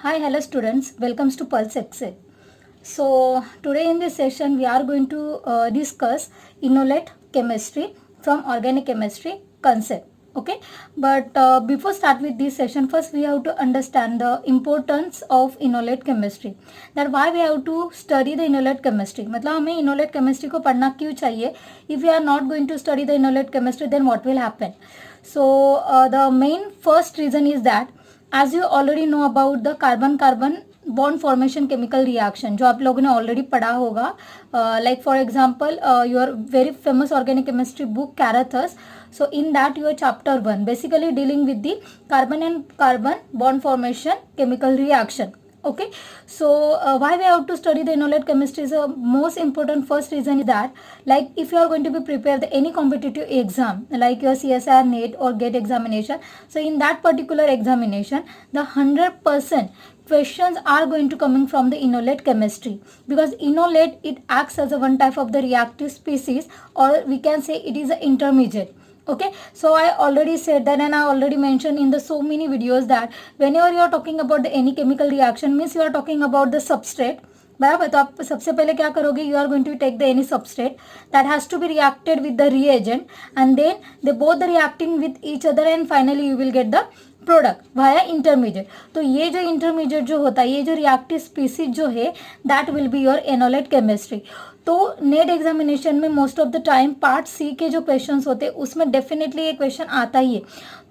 Hi, hello students. Welcome to Pulse Excel. So today in this session we are going to discuss inolate chemistry from organic chemistry concept. Okay, but before start with this session, first we have to understand the importance of inolate chemistry. That why we have to study the inolate chemistry. मतलब हमें inolate chemistry को पढ़ना क्यों चाहिए? If we are not going to study the inolate chemistry, then what will happen? So the main first reason is that as you already know about the carbon carbon bond formation chemical reaction जो आप लोगों ने already पढ़ा होगा, like for example your very famous organic chemistry book Carruthers. So in that your chapter 1 basically dealing with the carbon and carbon bond formation chemical reaction. Okay, so why we have to study the inolate chemistry is a most important first reason is that like if you are going to be prepared any competitive exam like your CSIR NET or GATE examination, so in that particular examination the 100% questions are going to coming from the inolate chemistry, because inolate it acts as a one type of the reactive species, or we can say it is an intermediate. Okay, so I already said that and I already mentioned in the so many videos that whenever you are talking about the any chemical reaction means you are talking about the substrate. बराबर, तो आप सबसे पहले क्या करोगे, you are going to take the any substrate that has to be reacted with the reagent and then they both are reacting with each other and finally you will get the product via intermediate. तो ये जो intermediate जो होता है, ये जो reactive species जो है that will be your enolate chemistry. तो नेट एग्जामिनेशन में most of the time part C के जो क्वेश्चंस होते हैं उसमें डेफिनेटली ये क्वेश्चन आता ही है.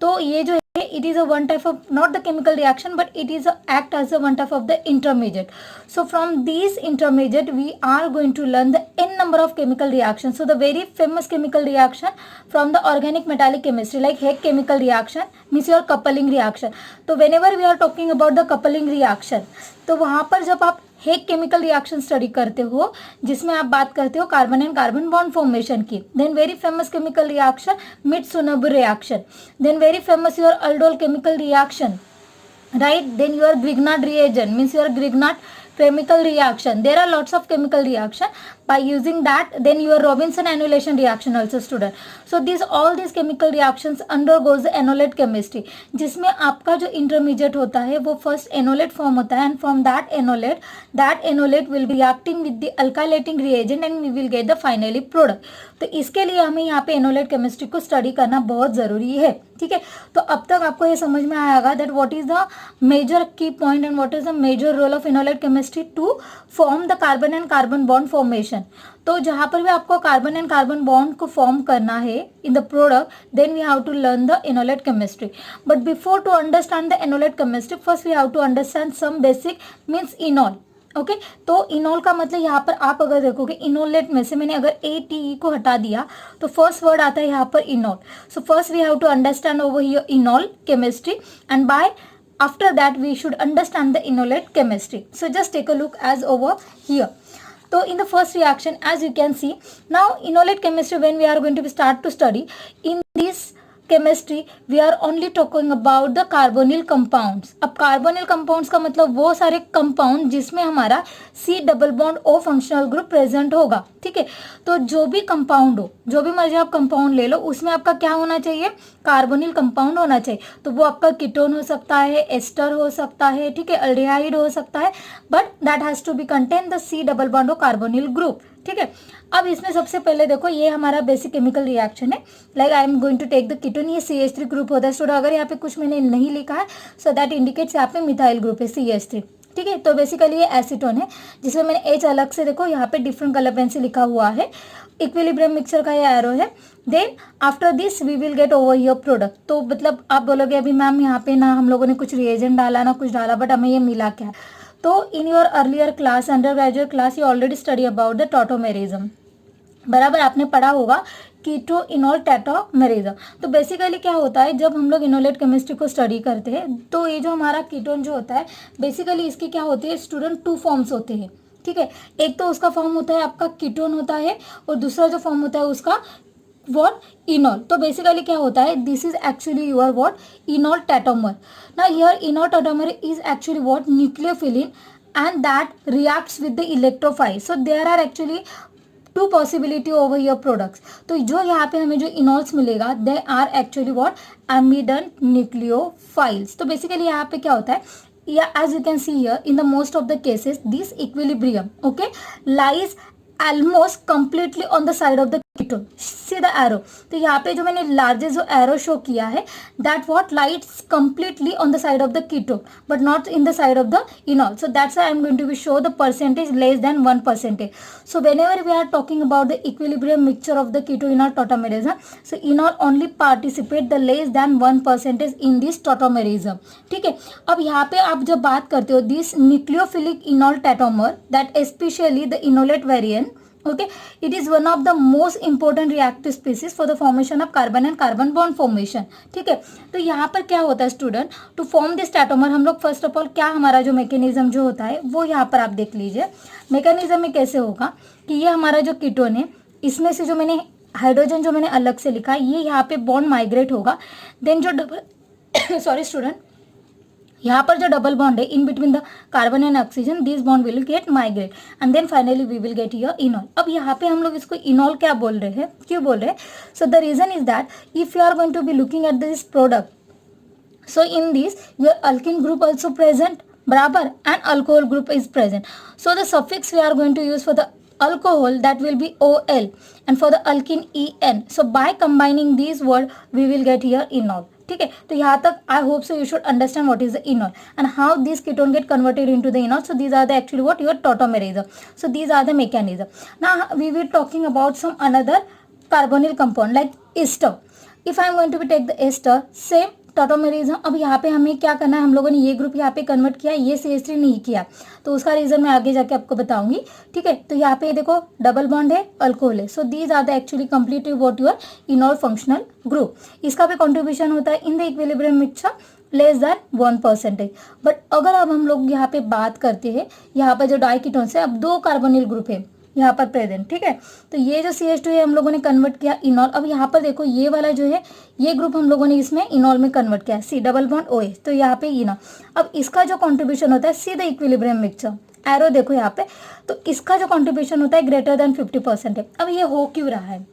तो ये जो है it is a one type of not the chemical reaction but it is act as a one type of the intermediate. So from these intermediate we are going to learn the n number of chemical reactions. So the very famous chemical reaction from the organic metallic chemistry like Hague chemical reaction means your coupling reaction. तो whenever we are talking about the coupling reaction, तो वहाँ पर जब आप Hague chemical reaction study करते हो जिसमें आप बात करते हो carbon and carbon bond formation की, then very famous chemical reaction Mitsunobu reaction, then very famous your aldol chemical reaction, right? Then your Grignard reagent means your Grignard chemical reaction. There are lots of chemical reaction by using that. Then your Robinson annulation reaction also student. So these all these chemical reactions undergoes the enolate chemistry, जिसमें आपका जो intermediate होता है वो first enolate form होता है and from that enolate will be reacting with the alkylating reagent and we will get the finally product. तो इसके लिए हमें यहाँ पे enolate chemistry को study करना बहुत ज़रूरी है. ठीक है, तो अब तक आपको ये समझ में आएगा that what is the major key point and what is the major role of enolate chemistry to form the carbon and carbon bond formation. तो जहाँ पर भी आपको कार्बन एंड कार्बन बॉन्ड को फॉर्म करना है in the product, then we have to learn the enolate chemistry. But before to understand the enolate chemistry first we have to understand some basic means enol. Okay, तो enol का मतलब यहाँ पर आप अगर देखोगे इनोलेट में से मैंने अगर ATE को हटा दिया तो फर्स्ट वर्ड आता है यहाँ पर enol. So first we have to understand over here enol chemistry and by after that we should understand the enolate chemistry. So just take a look as over here. So in the first reaction as you can see now enolate chemistry when we are going to start to study in this chemistry we are only talking about the carbonyl compounds. अब carbonyl compounds का मतलब वो सारे compound जिसमें हमारा C double bond O functional group present होगा. ठीक है, तो जो भी कंपाउंड हो, जो भी मर्जी आप कंपाउंड ले लो उसमें आपका क्या होना चाहिए, कार्बोनिल कंपाउंड होना चाहिए. तो वो आपका कीटोन हो सकता है, एस्टर हो सकता है, ठीक है, अल्डिहाइड हो सकता है, but that has to be contain the C double bond O carbonyl group. ठीक है, अब इसमें सबसे पहले देखो ये हमारा बेसिक केमिकल रिएक्शन है. Like I am going to take the ketone, ये CH3 ग्रुप होता है. स्टूडेंट अगर यहाँ पे कुछ मैंने नहीं लिखा है सो दैट इंडिकेट्स यहाँ पे मिथाइल ग्रुप है CH3. ठीक है, तो बेसिकली ये एसीटोन है जिसमें मैंने H अलग से देखो यहाँ पे डिफरेंट कलर पेन से लिखा हुआ है. इक्विलिब्रियम मिक्सचर का ये एरो है. Then after this we will get over your product. तो मतलब आप बोलोगे अभी मैम यहाँ पे ना हम लोगों ने कुछ रिएजेंट डाला ना कुछ डाला बट हमें ये मिला क्या. तो in your earlier class under graduate class you already study about the tautomerism. बराबर आपने पढ़ा होगा कीटो इनॉल टैटोमेरिज्म. तो बेसिकली क्या होता है जब हम लोग इनोलेट केमिस्ट्री को स्टडी करते हैं तो ये जो हमारा कीटोन जो होता है बेसिकली इसके क्या होते हैं स्टूडेंट 2 फॉर्म्स होते हैं. ठीक है, एक तो उसका फॉर्म होता है आपका कीटोन होता है और दूसरा जो फॉर्म होता है उसका what enol. तो बेसिकली क्या होता है this is actually your what enol tautomer. Now here enol tautomer is actually what nucleophilin and that reacts with the electrophile. So there are actually two possibility over your products. तो जो यहाँ पे हमें जो enols मिलेगा they are actually what ambident nucleophiles. तो basically यहाँ पे क्या होता है yeah, as you can see here, in the most of the cases this equilibrium, okay, lies almost completely on the side of the ketone. See the arrow. तो यहाँ पे जो मैंने लार्जेस्ट जो एरो शो किया है, that what lies completely on the side of the ketone but not in the side of the enol. So that's why I'm going to be show the percentage less than 1%. So whenever we are talking about the equilibrium mixture of the keto-enol tautomerism, so enol only participate the less than 1% in this tautomerism. ठीक है. अब यहाँ पे आप जब बात करते हो this nucleophilic enol tautomer, that especially the enolate variant, okay, it is one of the most important reactive species for the formation of carbon and carbon bond formation. ठीक है. तो यहाँ पर क्या होता है स्टूडेंट, टू फॉर्म दिस टैटोमर हम लोग फर्स्ट ऑफ ऑल क्या हमारा जो मैकेनिज्म जो होता है वो यहाँ पर आप देख लीजिए. मैकेनिज्म में कैसे होगा कि ये हमारा जो कीटोन है, इसमें से जो मैंने हाइड्रोजन जो मैंने अलग से लिखा है, ये यहाँ पे बॉन्ड माइग्रेट होगा. देन जो डबल सॉरी स्टूडेंट, यहाँ पर जो डबल बॉन्ड है in between the carbon and oxygen, this bond will get migrate and then finally we will get here enol. अब यहाँ पे हम लोग इसको इनॉल क्या बोल रहे हैं, क्यों बोल रहे हैं? So the reason is that if you are going to be looking at this product, so in this your alkene group also present, barabar, and alcohol group is present. So the suffix we are going to use for the alcohol, that will be OL, and for the alkene EN. So by combining these word we will get here enol. ठीक है. तो यहाँ तक I hope so you should understand what is the enol and how this ketone get converted into the enol. So these are the actually what your tautomerism. So these are the mechanism. Now we will talking about some another carbonyl compound like ester. If I am going to be take the ester, same tautomerism. अब यहाँ पे हमें क्या करना है, हम लोगों ने ये ग्रुप यहाँ पे कन्वर्ट किया, ये CH3 नहीं किया, तो उसका रीजन मैं आगे जाके आपको बताऊंगी. ठीक है. तो यहाँ पे देखो डबल बॉन्ड है, अल्कोहल है. So these are the actually completely what your enol functional group. इसका भी कॉन्ट्रीब्यूशन होता है in the equilibrium mixture less than 1%. But अगर अब हम लोग यहाँ पे बात करते हैं, यहाँ पर जो डाइकीटोन से अब 2 कार्बोनिल ग्रुप है यहाँ पर प्रेजेंट. ठीक है. तो ये जो CH2 है हम लोगों ने कन्वर्ट किया इनॉल. अब यहाँ पर देखो ये वाला जो है ये ग्रुप हम लोगों ने इसमें इनॉल में कन्वर्ट किया, C डबल बॉन्ड OH. तो यहाँ पे इनॉल. अब इसका जो कॉन्ट्रीब्यूशन होता है, see the equilibrium mixture, arrow देखो यहाँ पे, तो इसका जो कॉन्ट्रीब्यूशन होता है ग्रेटर देन 50% है. अब ये हो क्यों रहा है?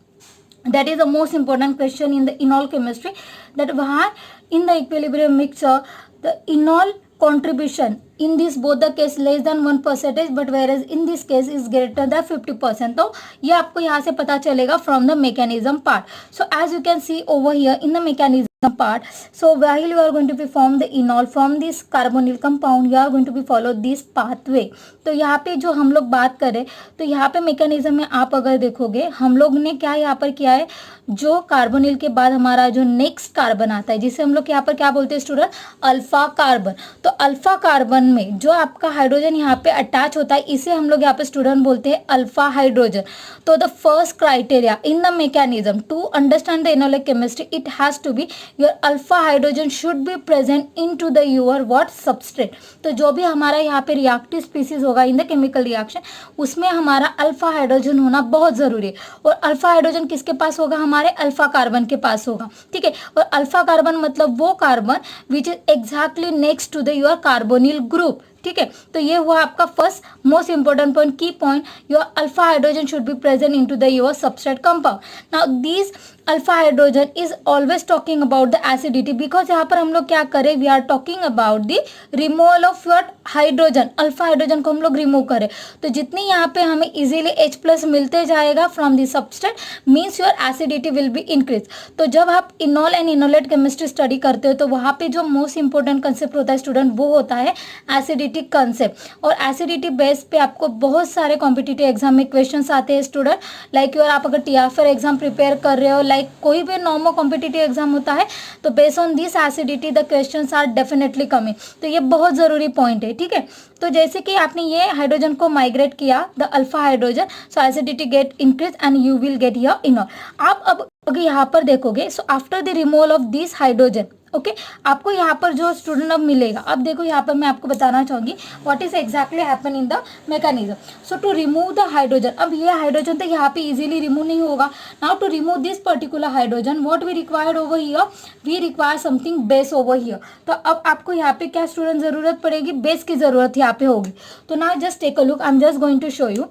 That is the most important question in the enol chemistry, that why in the equilibrium mixture the enol contribution in this both the case less than 1%, but whereas in this case is greater than 50%. तो ये आपको यहाँ से पता चलेगा from the mechanism part. So as you can see over here in the mechanism part, so while you are going to be form the enol from this carbonyl compound, you are going to be follow this pathway. तो यहाँ पे जो हम लोग बात करें, तो यहाँ पे मैकेनिज्म में आप अगर देखोगे हम लोग ने क्या यहाँ पर किया है, जो कार्बोनिल के बाद हमारा जो नेक्स्ट कार्बन आता है जिसे हम लोग यहाँ पर क्या बोलते हैं स्टूडेंट, अल्फा कार्बन. तो अल्फा कार्बन में जो आपका हाइड्रोजन यहाँ पे अटैच होता है, इसे हम लोग यहाँ पे स्टूडेंट बोलते हैं अल्फा हाइड्रोजन. तो the first criteria in the mechanism to understand the enolic chemistry, it has to be your alpha hydrogen should be present in to the your what substrate. तो जो भी हमारा यहाँ पे रिएक्टिव स्पीसीज होगा इन the chemical reaction, उसमें हमारा alpha hydrogen होना बहुत जरूरी है. और अल्फा हाइड्रोजन किसके पास होगा, हमारे अल्फा कार्बन के पास होगा. ठीक है. और अल्फा कार्बन मतलब वो carbon which is exactly next to the your carbonyl group. ठीक है. तो ये हुआ आपका first most important point, key point, your alpha hydrogen should be present into the your substrate compound. Now this alpha hydrogen is always talking about the acidity, because यहाँ पर हम लोग क्या करें, we are talking about the removal of your hydrogen. Alpha hydrogen को हम लोग remove करें, तो जितनी यहाँ पे हमें इजीली H+ मिलते जाएगा from the substrate, means your acidity will be increase. तो जब आप इनॉल एंड इनोलेट केमिस्ट्री स्टडी करते हो, तो वहाँ पे जो मोस्ट इंपॉर्टेंट कंसेप्ट होता है स्टूडेंट, वो होता है एसिडिटी कंसेप्ट. और एसिडिटी बेस पे आपको बहुत सारे कॉम्पिटिटिव एग्जाम में क्वेश्चंस आते हैं स्टूडेंट. लाइक योर आप अगर TFR एग्जाम प्रिपेयर कर रहे हो, लाइक कोई भी नॉर्मल कॉम्पिटिटिव एग्जाम होता है, तो based on this acidity the questions are definitely coming. तो ये बहुत जरूरी पॉइंट है. ठीक है. तो जैसे कि आपने ये हाइड्रोजन को माइग्रेट किया, the alpha hydrogen, so acidity gate increase and you will get your इनॉल. आप अब अगर यहाँ पर देखोगे, so after the removal of this hydrogen, okay, आपको यहाँ पर जो स्टूडेंट अब मिलेगा, अब देखो यहाँ पर मैं आपको बताना चाहूंगी what is exactly happen in the mechanism. So to remove the hydrogen, अब ये हाइड्रोजन तो यहाँ पे इजीली रिमूव नहीं होगा. Now to remove this particular hydrogen, what we required over here, we require something base over here. तो अब आपको यहाँ पे क्या स्टूडेंट जरूरत पड़ेगी, बेस की जरूरत यहाँ पे होगी. तो now just take a look, I am just going to show you.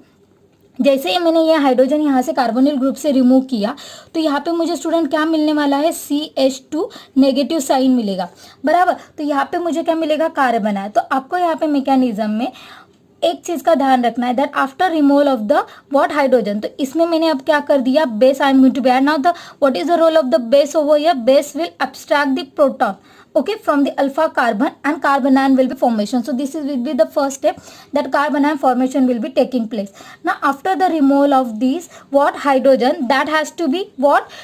जैसे ही मैंने ये हाइड्रोजन यहाँ से कार्बोनिल ग्रुप से रिमूव किया तो यहाँ पे मुझे स्टूडेंट क्या मिलने वाला है, CH2 नेगेटिव साइन मिलेगा, बराबर। तो यहाँ पे मुझे क्या मिलेगा, कार्बन है। तो आपको यहाँ पे मैकेनिज्म में एक चीज का ध्यान रखना है that after removal of the what hydrogen, तो इसमें मैंने अब क्या कर दिया, base I am going to be add. Now the what is the role of the base over here, base will abstract the proton, okay, from the alpha carbon and carbon ion will be formation. So this will be the first step that carbon ion formation will be taking place. Now after the removal of these what hydrogen, that has to be what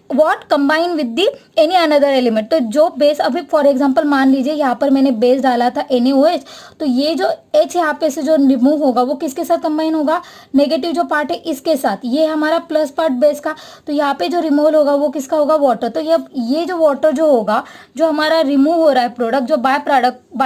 combine with the any another element. तो जो base, अभी for example मान लीजिए यहाँ पर मैंने base डाला था NaOH, तो ये जो H यहाँ पे से जो रिमूव होगा वो किसके साथ कंबाइन होगा, नेगेटिव जो पार्ट है इसके साथ, ये हमारा प्लस पार्ट बेस का। तो यहाँ पे जो रिमूवल होगा वो किसका होगा, वाटर। तो ये जो वाटर जो होगा, जो हमारा रिमूव हो रहा है प्रोडक्ट, जो बाय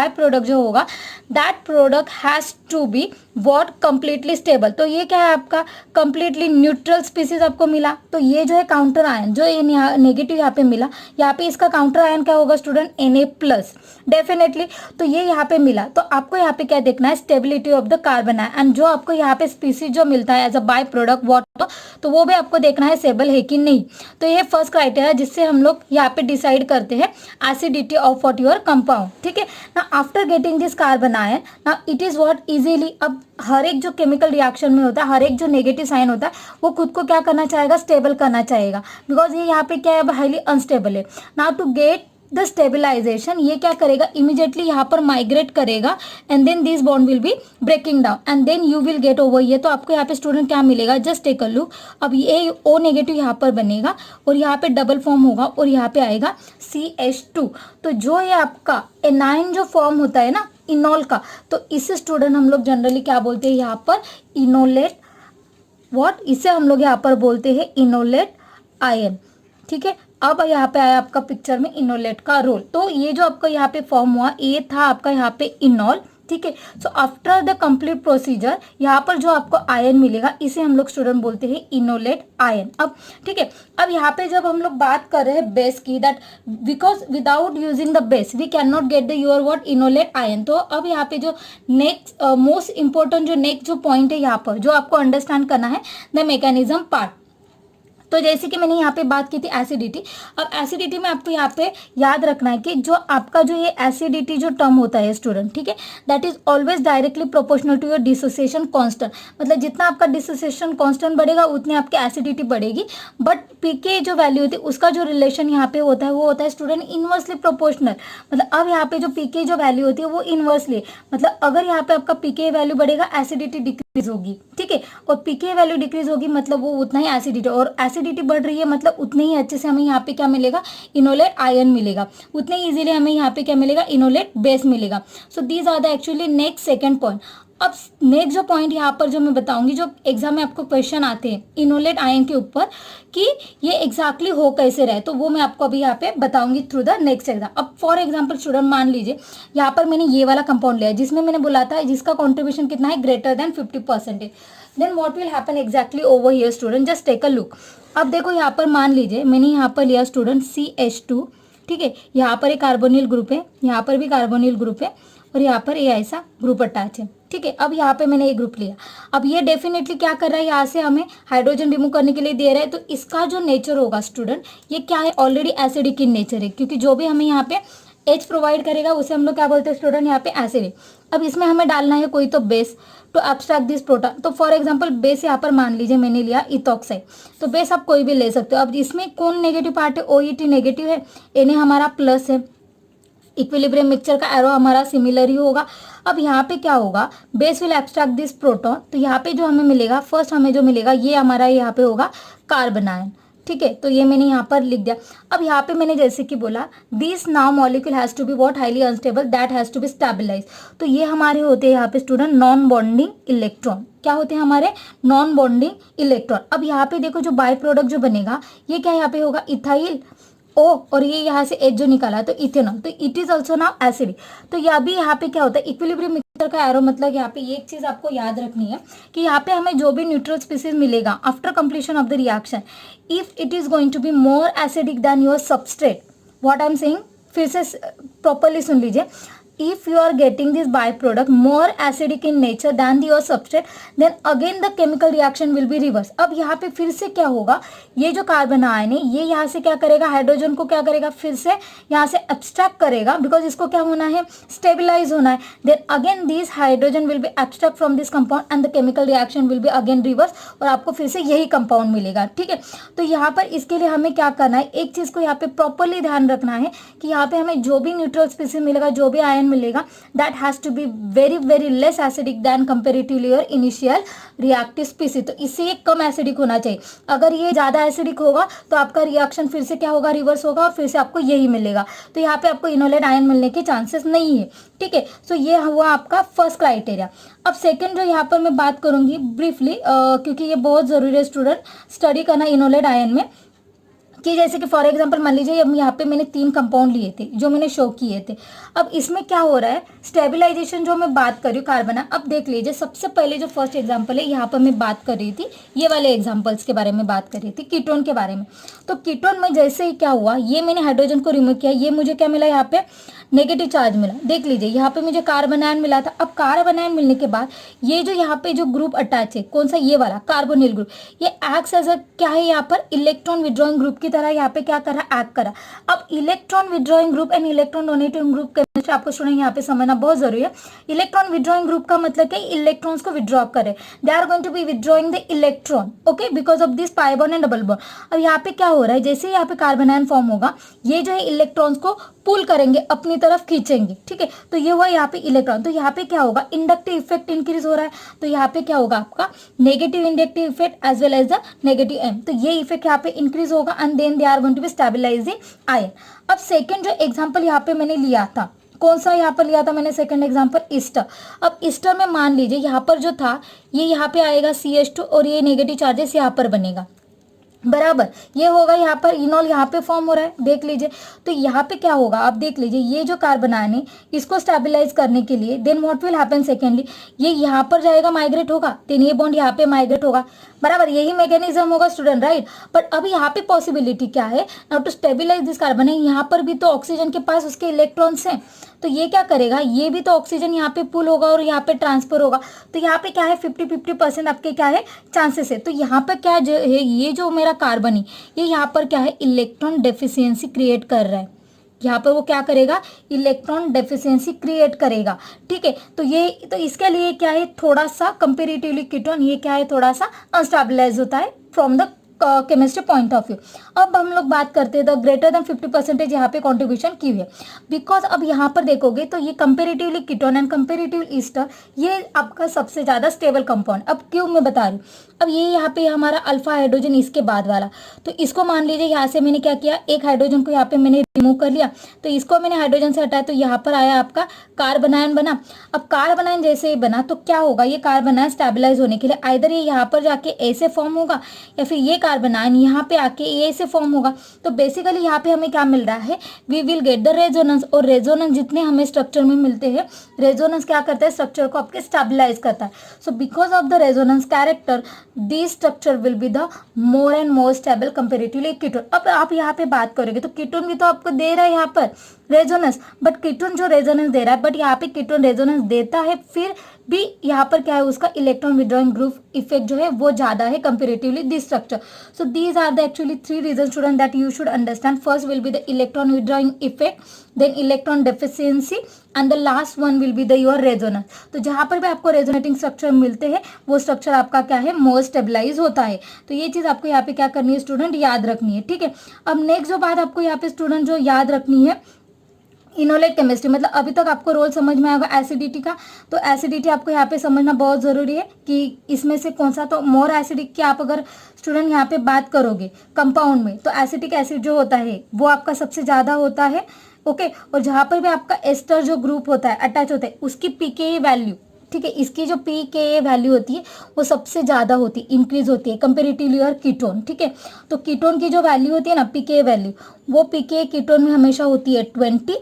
प्रोडक्ट जो होगा, that product has to be what completely stable. तो ये क्या है आपका कंप्लीटली न्यूट्रल स्पीसीज आपको मिला। तो ये जो है काउंटर आयन, जो ये नेगेटिव यहाँ पे मिला, यहाँ पे इसका काउंटर आयन क्या होगा स्टूडेंट, Na+, डेफिनेटली। तो ये यहाँ पे मिला, तो आपको यहाँ पे क्या देखना है, stability of the carbon ion. And जो आपको यहाँ पे स्पीसीज जो मिलता है as a by product water, तो वो भी आपको देखना है स्टेबल है कि नहीं। तो ये फर्स्ट क्राइटेरिया जिससे हम लोग यहाँ पे डिसाइड करते हैं acidity of what your compound, ठीक है ना। After getting this carbon ion, ना इट इज व्हाट इजीली, अब हर एक जो केमिकल रिएक्शन में होता है, हर एक जो नेगेटिव साइन होता है, वो खुद को क्या करना चाहेगा, स्टेबल करना चाहेगा, बिकॉज ये यहाँ पे क्या है, हाईली अनस्टेबल है। Now to get the stabilization, ये क्या करेगा, इमीडिएटली यहाँ पर माइग्रेट करेगा and then this bond will be breaking down and then you will get over. ये तो आपको यहाँ पे स्टूडेंट क्या मिलेगा, जस्ट टेक अ लुक। अब ये O नेगेटिव यहाँ पर बनेगा और यहाँ पे डबल फॉर्म होगा और यहाँ पे आएगा CH2। तो जो ये आपका एनाइन जो फॉर्म होता है ना इनॉल का, तो इसे स्टूडेंट हम लोग जनरली क्या बोलते हैं यहाँ पर, इनोलेट व्हाट, इसे हम लोग यहाँ पर बोलते हैं इनोलेट आयन, ठीक है। अब यहाँ पे आया आपका पिक्चर में इनोलेट का रोल। तो ये जो आपका यहाँ पे फॉर्म हुआ, ये था आपका यहाँ पे इनॉल, ठीक है। So after the complete procedure यहाँ पर जो आपको आयन मिलेगा, इसे हम लोग स्टूडेंट बोलते हैं इनोलेट आयन। अब ठीक है, अब यहाँ पे जब हम लोग बात कर रहे हैं बेस की, that because without using the base we can not get the your what enolate ion. तो अब यहाँ पे जो नेक्स्ट मोस्ट इंपॉर्टेंट जो नेक्स्ट जो पॉइंट है यहाँ पर जो आपको अंडरस्टैंड करना है, द मैकेनिज्म पार्ट। तो जैसे कि मैंने यहाँ पे बात की थी एसिडिटी, अब एसिडिटी में आपको यहाँ पे याद रखना है कि जो आपका जो ये एसिडिटी जो टर्म होता है स्टूडेंट, ठीक है, that is always directly proportional to your dissociation constant. मतलब जितना आपका डिसोसिएशन कांस्टेंट बढ़ेगा उतनी आपकी एसिडिटी बढ़ेगी। बट पीके जो वैल्यू होती है उसका जो रिलेशन यहाँ पे होता है वो होता है स्टूडेंट इनवर्सली प्रोपोर्शनल। मतलब अब यहाँ पे जो पीके जो वैल्यू होती है वो इनवर्सली, मतलब अगर यहाँ पे आपका पीके वैल्यू बढ़ेगा एसिडिटी डिक्रीज होगी, ठीक है, और पीके वैल्यू डिक्रीज होगी मतलब वो उतना ही एसिडिटी, और एसिडिटी बढ़ रही है मतलब उतने ही अच्छे से हमें यहाँ पे क्या मिलेगा, इनोलेट आयन मिलेगा, उतने ही इजीली हमें यहाँ पे क्या मिलेगा, इनोलेट बेस मिलेगा। So these are the actually next second point. अब नेक्स्ट जो पॉइंट यहाँ पर जो मैं बताऊंगी, जो एग्जाम में आपको क्वेश्चन आते हैं इनोलेट आयन के ऊपर कि ये एग्जैक्टली हो कैसे रहे, तो वो मैं आपको अभी यहाँ पे बताऊंगी थ्रू द नेक्स्ट एग्जाम। अब फॉर एग्जांपल स्टूडेंट मान लीजिए यहाँ पर मैंने ये वाला कंपाउंड लिया जिसमें मैंने बोला था जिसका कॉन्ट्रीब्यूशन कितना है, greater than 50%। Then what will happen exactly over here student, just take a look. अब देखो यहाँ पर मान लीजिए मैंने यहाँ पर लिया स्टूडेंट CH2, ठीक है, यहाँ पर एक कार्बोनिल ग्रुप है, यहाँ पर भी कार्बोनिल ग्रुप है और यहाँ पर ये ऐसा ग्रुप अटैच है, ठीक है। अब यहाँ पे मैंने ये ग्रुप लिया, अब ये डेफिनेटली क्या कर रहा है, यहाँ से हमें हाइड्रोजन रिमूव करने के लिए दे रहा है। तो इसका जो नेचर होगा स्टूडेंट, ये क्या है, ऑलरेडी एसिडिक इन नेचर है, क्योंकि जो भी हमें यहाँ पे H प्रोवाइड करेगा उसे हम लोग क्या बोलते हैं स्टूडेंट, यहाँ पे एसिड। अब इसमें हमें डालना है कोई तो base to abstract this proton. तो फॉर एग्जांपल बेस यहाँ पर मान लीजिए मैंने लिया इथॉक्साइड, तो बेस आप कोई भी ले सकते हो। अब इसमें कौन नेगेटिव पार्ट है, OET नेगेटिव है, Na हमारा प्लस है, इक्विलिब्रियम मिक्सचर का एरो हमारा सिमिलर ही होगा। अब यहाँ पे क्या होगा, base will abstract this proton, तो यहाँ पे जो हमें मिलेगा, फर्स्ट हमें जो मिलेगा ये हमारा यहाँ पे होगा कार्बन आयन, ठीक है। तो ये मैंने यहाँ पर लिख दिया। अब यहाँ पे मैंने जैसे कि बोला this now molecule has to be what, highly unstable, that has to be stabilize. तो ये हमारे होते हैं यहाँ पे स्टूडेंट नॉन बॉन्डिंग इलेक्ट्रॉन। क्या होते हैं हमारे, नॉन बॉन्डिंग इलेक्ट्रॉन। अब यहाँ पे देखो जो बाय प्रोडक्ट जो बनेगा ये क्या यहाँ पे होगा, इथाइल O, और ये यहाँ से H जो निकाला तो इथेनॉल, तो it is also now acid. तो यहाँ भी यहाँ पे क्या होता है, इक्विलिब्रियम मिक्सचर का एरो, मतलब यहाँ पे एक चीज आपको याद रखनी है कि यहाँ पे हमें जो भी न्यूट्रल स्पीसीज मिलेगा after completion of the reaction, if it is going to be more acidic than your substrate, what I am saying, फिर से प्रॉपरली सुन लीजिए, if you are getting this byproduct more acidic in nature than your substrate, then again the chemical reaction will be reverse. अब यहाँ पे फिर से क्या होगा, ये जो कार्बन आयन है ये यहाँ से क्या करेगा, हाइड्रोजन को क्या करेगा, फिर से यहाँ से एब्स्ट्रैक्ट करेगा, बिकॉज इसको क्या होना है, स्टेबिलाईज होना है. Then again this hydrogen will be abstract from this compound and the chemical reaction will be again reverse, और आपको फिर से यही कंपाउंड मिलेगा. ठीक है, तो यहाँ पर इसके लिए हमें क्या करना है, एक चीज को यहाँ पे प्रॉपरली ध्यान रखना है कि यहाँ पे हमें जो भी न्यूट्रल स्पीसीज मिलेगा, जो भी आयन मिलेगा, that has to be very very less acidic than comparatively your initial reactive species. तो इससे ये कम एसिडिक होना चाहिए. अगर ये ज्यादा एसिडिक होगा तो आपका रिएक्शन फिर से क्या होगा, रिवर्स होगा, और फिर से आपको यही मिलेगा. तो यहाँ पे आपको इनोलेट आयन मिलने के चांसेस नहीं है. ठीक है, सो ये हुआ आपका फर्स्ट क्राइटेरिया. अब सेकंड जो यहाँ पर मैं बात करूंगी ब्रीफली, क्योंकि ये बहुत जरूरी है स्टूडेंट स्टडी करना इनोलेट आयन में, कि जैसे कि फॉर एग्जांपल मान लीजिए अब यहाँ पे मैंने 3 कंपाउंड लिए थे जो मैंने शो किए थे. अब इसमें क्या हो रहा है, स्टेबिलाईजेशन जो मैं बात कर रही हूँ कार्बन. अब देख लीजिए सबसे पहले जो फर्स्ट एग्जांपल है यहाँ पर मैं बात कर रही थी, ये वाले एग्जांपल्स के बारे में बात कर रही थी, कीटोन के बारे में. तो कीटोन में जैसे ही क्या हुआ, ये मैंने हाइड्रोजन को रिमूव किया, ये मुझे क्या मिला, यहाँ पे नेगेटिव चार्ज मिला. देख लीजिए यहाँ पे मुझे कार्बन आयन मिला था. अब कार्बन आयन मिलने के बाद ये जो यहाँ पे जो ग्रुप अटैच है, कौन सा, ये वाला कार्बोनिल ग्रुप, ये एक्ट्स एज अ क्या है, यहाँ पर इलेक्ट्रॉन विड्रॉइंग ग्रुप की तरह यहाँ पे क्या कर रहा है, एक्ट कर रहा है. अब electron withdrawing group and electron donating group chemistry आपको स्टूडेंट यहाँ पे समझना बहुत जरूरी है. इलेक्ट्रॉन विड्रॉइंग ग्रुप का मतलब क्या, इलेक्ट्रॉन्स को विड्रॉ करे, they are going to be withdrawing the electron, okay, because of this pi bond and double bond. अब यहाँ पे क्या हो रहा है, जैसे ही यहाँ पे कार्बन आयन फॉर्म होगा, ये जो है इलेक्ट्रॉन्स को पुल करेंगे, अपनी तरफ खींचेंगे. ठीक है, तो ये हुआ यहाँ पे इलेक्ट्रॉन. तो यहाँ पे क्या होगा, इंडक्टिव इफेक्ट इंक्रीज हो रहा है. तो यहाँ पे क्या होगा आपका negative inductive effect as well as the negative M. तो ये इफेक्ट यहाँ पे इंक्रीज होगा and then they are going to be stabilizing ion. अब सेकेंड जो एग्जाम्पल यहाँ पे मैंने लिया था, कौन सा यहाँ पर लिया था मैंने सेकंड एग्जांपल, ईस्टर. अब ईस्टर में मान लीजिए यहाँ पर जो था, ये यहाँ पे आएगा CH2 और ये नेगेटिव चार्जेस यहाँ पर बनेगा, बराबर. ये होगा यहाँ पर इनॉल यहाँ पे फॉर्म हो रहा है, देख लीजिए. तो यहाँ पे क्या होगा, आप देख लीजिए, ये जो कार्बन आयन है इसको स्टेबलाइज करने के लिए then what will happen, secondly ये यहाँ पर जाएगा, माइग्रेट होगा, देन ये बॉन्ड यहाँ पे माइग्रेट होगा, बराबर. यही मैकेनिज्म होगा स्टूडेंट, राइट. बट अभी यहाँ पे पॉसिबिलिटी क्या है, now to stabilize this carbon है, यहाँ पर भी तो ऑक्सीजन के पास उसके इलेक्ट्रॉन्स हैं. तो ये क्या करेगा, ये भी तो ऑक्सीजन यहाँ पे पुल होगा और यहाँ पे ट्रांसफर होगा. तो यहाँ पे क्या है, 50-50% आपके क्या है चांसेस है. तो यहाँ पे क्या है, ये जो मेरा कार्बन है ये यहाँ पर क्या है, इलेक्ट्रॉन डेफिशिएंसी क्रिएट कर रहा है. यहाँ पर वो क्या करेगा, इलेक्ट्रॉन डेफिशिएंसी क्रिएट करेगा. ठीक है, तो इसके लिए क्या है, थोड़ा सा कंपेरेटिवली कीटोन ये क्या है, थोड़ा सा अनस्टेबलाइज होता है from the chemistry point of view. अब हम लोग बात करते हैं द ग्रेटर देन 50% यहाँ पे कॉन्ट्रीब्यूशन की हुई है, बिकॉज अब यहाँ पर देखोगे तो ये comparatively ketone and comparatively Easter ये आपका सबसे ज्यादा स्टेबल कंपाउंड. अब क्यों मैं बता रही हूँ, अब ये यहाँ पे हमारा अल्फा हाइड्रोजन इसके बाद वाला, तो इसको मान लीजिए यहाँ से मैंने क्या किया, एक हाइड्रोजन को यहाँ पे मैंने रिमूव कर लिया, तो इसको मैंने हाइड्रोजन से हटाया, तो यहाँ पर आया आपका कार्बन आयन बना. अब कार्बन आयन जैसे ही बना तो क्या होगा, ये कार्बन आयन स्टेबलाइज होने के लिए आइदर ये यहाँ पर जाके ऐसे फॉर्म होगा या फिर ये कार्बन आयन यहाँ पे आके ए से फॉर्म होगा. तो बेसिकली यहाँ पे हमें क्या मिल रहा है, we will get the resonance. और रेजोनेंस जितने हमें स्ट्रक्चर में मिलते हैं, रेजोनेंस क्या करता है, स्ट्रक्चर को आपके स्टेबलाइज करता है. So because of the resonance character this structure will be the more and more stable comparatively ketone. अब आप यहाँ पे बात करोगे तो कीटोन भी तो आपको दे रहा है यहाँ पर रेजोनेंस, बट कीटोन जो रेजोनेंस दे रहा है, बट यहाँ पे कीटोन रेजोनेंस देता है, फिर भी यहाँ पर क्या है, उसका इलेक्ट्रॉन विड्रॉइंग ग्रुप इफेक्ट जो है वो ज्यादा है comparatively this structure. So these are the actually 3 reason student that you should understand. First will be the electron withdrawing effect, then electron deficiency and the last one will be the your resonance. तो जहां पर भी आपको resonating structure मिलते हैं वो structure आपका क्या है, मोर स्टेबलाइज होता है. तो ये चीज आपको यहाँ पे क्या करनी है स्टूडेंट, याद रखनी है. ठीक है, अब नेक्स्ट जो बात आपको यहाँ पे स्टूडेंट जो याद रखनी है, इनोलेट केमिस्ट्री, मतलब अभी तक आपको रोल समझ में आएगा एसिडिटी का. तो एसिडिटी आपको यहाँ पे समझना बहुत जरूरी है कि इसमें से कौन सा, तो मोर एसिडिक की आप अगर स्टूडेंट यहाँ पे बात करोगे कंपाउंड में, तो एसिटिक एसिड जो होता है वो आपका सबसे ज्यादा होता है. ओके, और जहां पर भी आपका एस्टर जो ग्रुप होता है अटैच होता है उसकी पीके वैल्यू, ठीक है, इसकी जो पीके वैल्यू होती है वो सबसे ज्यादा होती है, इंक्रीज होती है कंपेरेटिवली और कीटोन. ठीक है, तो कीटोन की जो वैल्यू होती है ना पीके वैल्यू, वो पीके कीटोन में हमेशा होती है 20,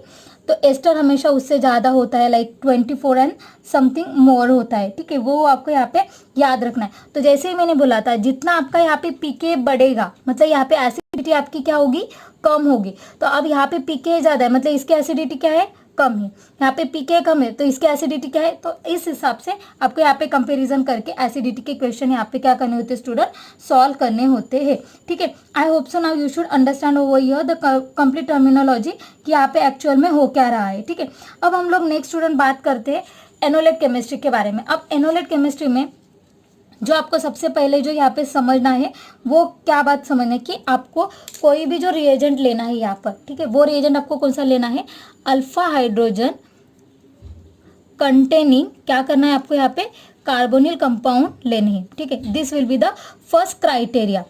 तो एस्टर हमेशा उससे ज्यादा होता है लाइक 24 एंड समथिंग मोर होता है. ठीक है, वो आपको यहाँ पे याद रखना है. तो जैसे ही मैंने बोला था जितना आपका यहाँ पे पीके बढ़ेगा मतलब यहाँ पे एसिडिटी आपकी क्या होगी, कम होगी. तो अब यहाँ पे पीके ज्यादा है मतलब इसकी एसिडिटी क्या है, कम है, यहाँ पे pK कम है तो इसकी एसिडिटी क्या है, तो इस हिसाब से आपको यहाँ पे कंपैरिजन करके एसिडिटी के क्वेश्चन यहाँ पे क्या करने होते हैं स्टूडेंट, सॉल्व करने होते हैं। ठीक है, आई hope so now you should understand over here the complete terminology कि यहाँ पे एक्चुअल में हो क्या रहा है। ठीक है, अब हम लोग नेक्स्ट स्टूडेंट बात करते हैं एनोलेट केमिस्ट्री के बारे में। अब एनोलेट केमिस्ट्री में जो आपको सबसे पहले जो यहाँ पे समझना है वो क्या बात समझना है कि आपको कोई भी जो रिएजेंट लेना है यहाँ पर, ठीक है, वो रिएजेंट आपको कौन सा लेना है, अल्फा हाइड्रोजन कंटेनिंग, क्या करना है आपको यहाँ पे, कार्बोनिल कंपाउंड लेने हैं। ठीक है, this will be the first criteria.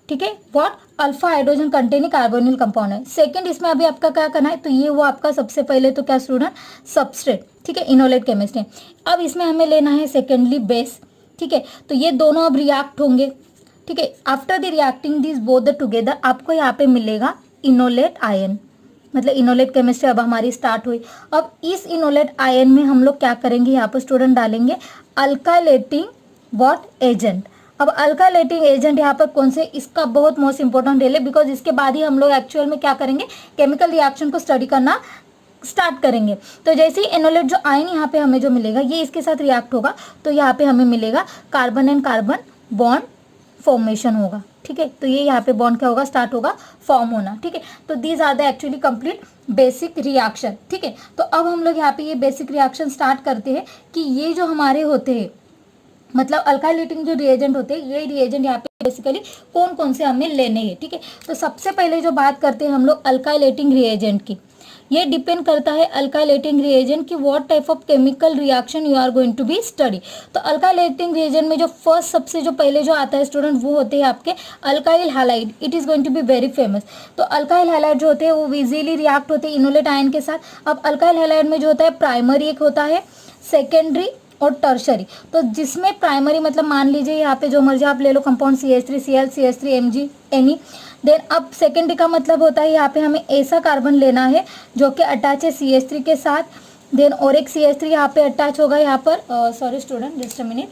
ठीक है, what, alpha hydrogen containing carbonyl compound है। सेकंड इसमें अभी आपका क्या करना है, तो ये वो आपका सबसे पहले तो क्या स्टूडेंट, सबस्ट्रेट। ठीक है, इनोलेट केमिस्ट्री। अब इसमें हमें लेना है सेकेंडली बेस। ठीक है, तो ये दोनों अब रिएक्ट होंगे। ठीक है, after the reacting this both the together आपको यहाँ पे मिलेगा इनोलेट आयन, मतलब इनोलेट केमिस्ट्री अब हमारी स्टार्ट हुई। अब इस इनोलेट आयन में हम लोग क्या करेंगे, यहाँ पर स्टूडेंट डालेंगे अल्काइलेटिंग व्हाट एजेंट। अब अल्काइलेटिंग एजेंट यहाँ पर कौन से, इसका बहुत मोस्ट इंपॉर्टेंट रोल है, बिकॉज इसके बाद ही हम लोग एक्चुअल में क्या करेंगे, केमिकल रिएक्शन को स्टडी करना स्टार्ट करेंगे। तो जैसे ही एनोलेट जो आयन यहाँ पे हमें जो मिलेगा, ये इसके साथ रिएक्ट होगा तो यहाँ पे हमें मिलेगा carbon and carbon bond formation होगा। ठीक है, तो ये यहाँ पे बॉन्ड क्या होगा, स्टार्ट होगा फॉर्म होना। ठीक है, तो these are the actually complete basic reaction. ठीक है, तो अब हम लोग यहाँ पे ये बेसिक रिएक्शन स्टार्ट करते हैं कि ये जो हमारे होते हैं, मतलब अल्काइलेटिंग जो रिएजेंट होते हैं, ये रिएजेंट यहाँ पे बेसिकली कौन कौन से हमें लेने हैं। ठीक है, तो सबसे पहले जो बात करते हैं हम लोग अल्काइलेटिंग रिएजेंट की, ये डिपेंड करता है अल्काइलेटिंग रिएजेंट की what type of chemical reaction you are going to be study. तो अल्काइलेटिंग रिएजेंट में जो फर्स्ट सबसे जो पहले जो आता है स्टूडेंट, वो होते हैं आपके alkyl halide. It is going to be very famous. तो अल्काइल हैलाइड जो होते हैं वो इजीली रिएक्ट होते हैं इनोलेट आयन के साथ। अब अल्काइल हैलाइड में जो होता है प्राइमरी एक होता है, सेकेंडरी और टर्शरी। तो जिसमें प्राइमरी मतलब मान लीजिए यहाँ पे जो मर्जी आप ले लो compound CH3Cl, CH3 Mg any. Then अब सेकेंडरी का मतलब होता है यहाँ पे हमें ऐसा कार्बन लेना है जो कि अटैच है CH3 के साथ। देन और एक CH3 यहाँ पे अटैच होगा, यहाँ पर sorry student just a minute.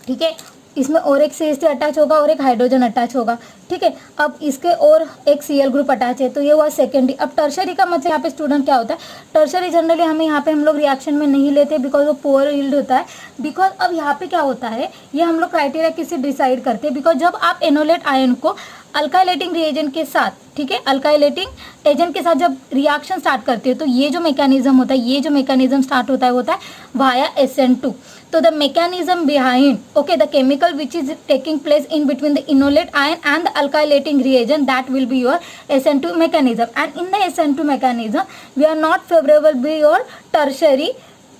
ठीक है, इसमें और एक CH3 अटैच होगा और एक हाइड्रोजन अटैच होगा। ठीक है, अब इसके और एक Cl ग्रुप अटैच है, तो ये हुआ सेकेंडरी। अब टर्शरी का मतलब यहाँ पे स्टूडेंट क्या होता है, टर्शरी जनरली हमें यहाँ पे हम लोग रिएक्शन में नहीं लेते बिकॉज वो पुअर यील्ड होता है। बिकॉज अब यहाँ पे क्या होता है, ये हम लोग क्राइटेरिया किससे डिसाइड करते हैं, बिकॉज जब आप एनोलेट आयन को अल्काइलेटिंग रिएजेंट के साथ, ठीक है, अल्काइलेटिंग एजेंट के साथ जब रिएक्शन स्टार्ट करते हैं तो ये जो मैकेनिज्म होता है, ये जो मैकेनिज्म स्टार्ट होता है वाया SN2। तो the mechanism behind, okay, the chemical which is taking place in between the enolate ion and the alkylating reagent, that will be your SN2 mechanism, and in the SN2 mechanism we are not favorable by your tertiary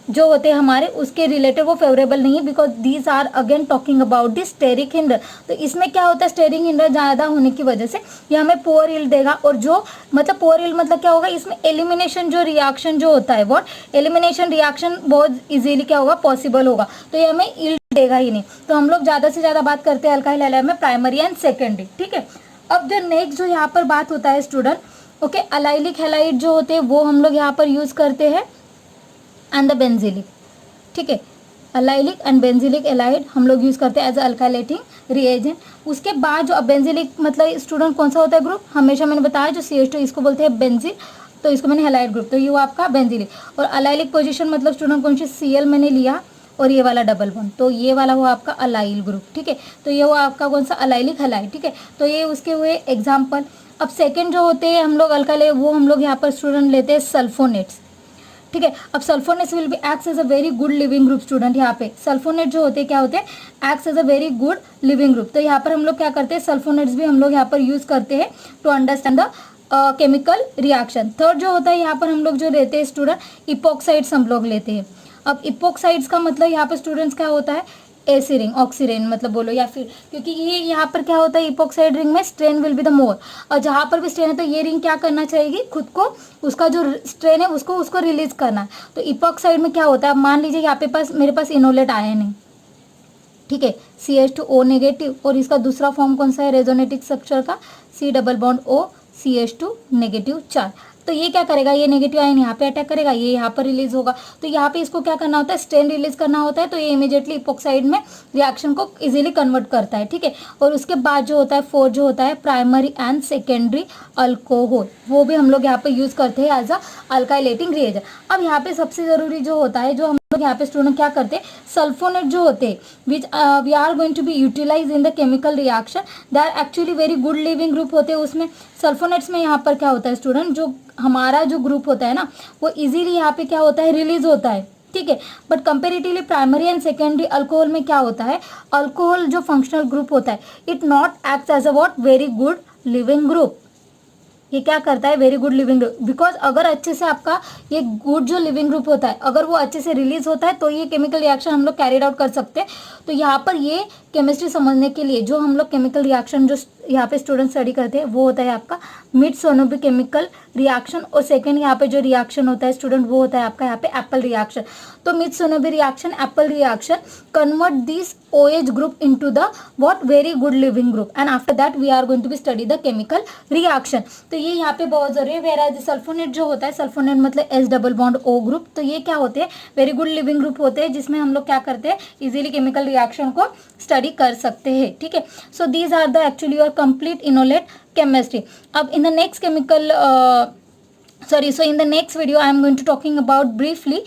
जो होते हैं हमारे उसके related, वो favourable नहीं है because these are again talking about the steric hinder. तो इसमें क्या होता है, स्टेरिक हिंडर ज़्यादा होने की वजह से ये हमें पुअर यील्ड देगा। और जो मतलब पुअर यील्ड मतलब क्या होगा, इसमें एलिमिनेशन जो रिएक्शन जो होता है, व्हाट एलिमिनेशन रिएक्शन बहुत इजीली क्या होगा, पॉसिबल होगा। तो ये हमें यील्ड देगा ही नहीं। तो हम लोग ज़्यादा से ज़्यादा बात करते हैं अल्काइल हैलाइड में प्राइमरी एंड सेकेंडरी। ठीक है, अब जो नेक्स्ट जो यहाँ पर बात होता है स्टूडेंट, ओके, अलाइलिक हैलाइड जो होते हैं वो हम लोग यहाँ पर यूज़ करते हैं एंड द बेंजिलिक। ठीक है, अलाइलिक एंड बेंजिलिक एलाइड हम लोग यूज़ करते हैं एज अल्काइलेटिंग रिएजेंट। उसके बाद जो बेंजिलिक मतलब स्टूडेंट कौन सा होता है ग्रुप, हमेशा मैंने बताया जो CH2 इसको बोलते हैं बेंजिल, तो इसको मैंने हैलाइड ग्रुप, तो ये वो आपका बेंजिलिक। और अलाइलिक पोजीशन मतलब स्टूडेंट कौन सी, Cl मैंने लिया और ये वाला डबल बॉन्ड, तो ये वाला हुआ आपका अलाइल ग्रुप। ठीक है, तो ये हुआ आपका कौन सा, अलाइलिक हैलाइड। ठीक है, तो ये उसके हुए एग्जाम्पल। अब सेकेंड जो होते हैं हम लोग अल्काइल, वो हम लोग यहाँ पर स्टूडेंट लेते हैं सल्फोनेट्स। ठीक है, अब sulphonates will be acts as a very good leaving group student. यहाँ पे सल्फोनेट जो होते हैं क्या होते हैं, acts as a very good leaving group. तो यहाँ पर हम लोग क्या करते हैं, सल्फोनेट्स भी हम लोग यहाँ पर यूज़ करते हैं to understand the chemical reaction. Third जो होता है यहाँ पर हम लोग जो लेते हैं स्टूडेंट, इपोक्साइड्स हम लोग लेते हैं। अब इपोक्साइड्स का मतलब यहाँ पर स्टूडेंट्स क्या होता है, एसी रिंग, ऑक्सी रिंग मतलब बोलो, या फिर क्योंकि ये यहाँ पर क्या होता है, इपोक्साइड रिंग में strain will be the more, और जहाँ पर भी स्ट्रेन है तो ये रिंग क्या करना चाहिए, खुद को उसका जो स्ट्रेन है उसको रिलीज करना है। तो इपोक्साइड में क्या होता है, मान लीजिए यहाँ पे मेरे पास इनोलेट आयन है, ठीक है, CH2O नेगेटिव, और इसका दूसरा फॉर्म कौन सा है रेजोनेटिक स्ट्रक्चर का, C double bond O CH2 negative 4। तो ये क्या करेगा, ये नेगेटिव आयन यहाँ पे अटैक करेगा, ये यहाँ पर रिलीज होगा। तो यहाँ पे इसको क्या करना होता है, स्ट्रेन रिलीज करना होता है, तो ये इमीडिएटली इपोक्साइड में रिएक्शन को इजीली कन्वर्ट करता है, ठीक है। और उसके बाद जो होता है 4 जो होता है प्राइमरी एंड सेकेंडरी अल्कोहल, वो भी हम लोग यहाँ पे यूज करते हैं एज अ अल्काइलेटिंग रिएजेंट। अब यहाँ पे सबसे जरूरी जो होता है, जो हम लोग यहाँ पे स्टूडेंट क्या करते हैं, सल्फोनेट जो होते हैं which we are going to be utilise in the chemical reaction, they are actually very good leaving group होते हैं उसमें। सल्फोनेट्स में यहाँ पर क्या होता है स्टूडेंट, जो हमारा जो ग्रुप होता है ना, वो इजीली यहाँ पे क्या होता है, रिलीज होता है, ठीक है। But comparatively primary and secondary alcohol में क्या होता है, अल्कोहल जो फंक्शनल ग्रुप होता है, it not acts as a what, very good leaving group. ये क्या करता है, very good leaving group, because अगर अच्छे से आपका ये गुड जो लिविंग ग्रुप होता है अगर वो अच्छे से रिलीज होता है तो ये केमिकल रिएक्शन हम लोग कैरिड आउट कर सकते हैं। तो यहाँ पर ये केमिस्ट्री समझने के लिए जो हम लोग केमिकल रिएक्शन जो यहाँ पे स्टूडेंट स्टडी करते हैं वो होता है आपका मिड-सोनोबी केमिकल रिएक्शन, और सेकेंड यहाँ पे जो रिएक्शन होता है स्टूडेंट वो होता है आपका यहाँ पे एप्पल रिएक्शन। तो Mitsunobu reaction, Appel reaction convert this OH group into the what, very good leaving group, and after that we are going to be study the chemical reaction. तो ये यहाँ पे बहुत जरूरी है। वेराज सल्फोनेट जो होता है, सल्फोनेट मतलब S double bond O group, तो ये क्या होते हैं, वेरी गुड लिविंग ग्रुप होते हैं, जिसमें हम लोग क्या करते हैं, इजीली केमिकल रिएक्शन को स्टडी कर सकते हैं, ठीक है। So these are the actually your complete enolate chemistry. अब in the next chemical in the next video I am going to talking about briefly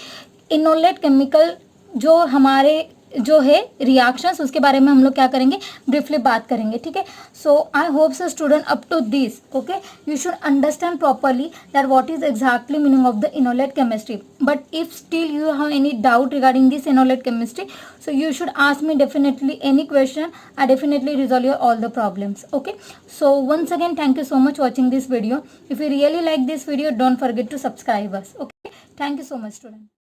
enolate chemical जो हमारे जो है रिएक्शंस, उसके बारे में हम लोग क्या करेंगे, ब्रीफली बात करेंगे, ठीक है। So I hope so student up to this okay you should understand properly that what is exactly meaning of the enolate chemistry. But if still you have any doubt regarding this inolate chemistry, so you should ask me definitely any question. I definitely resolve your all the problems, okay. So once again thank you so much watching this video. If you really like this video, don't forget to subscribe us, okay. Thank you so much student.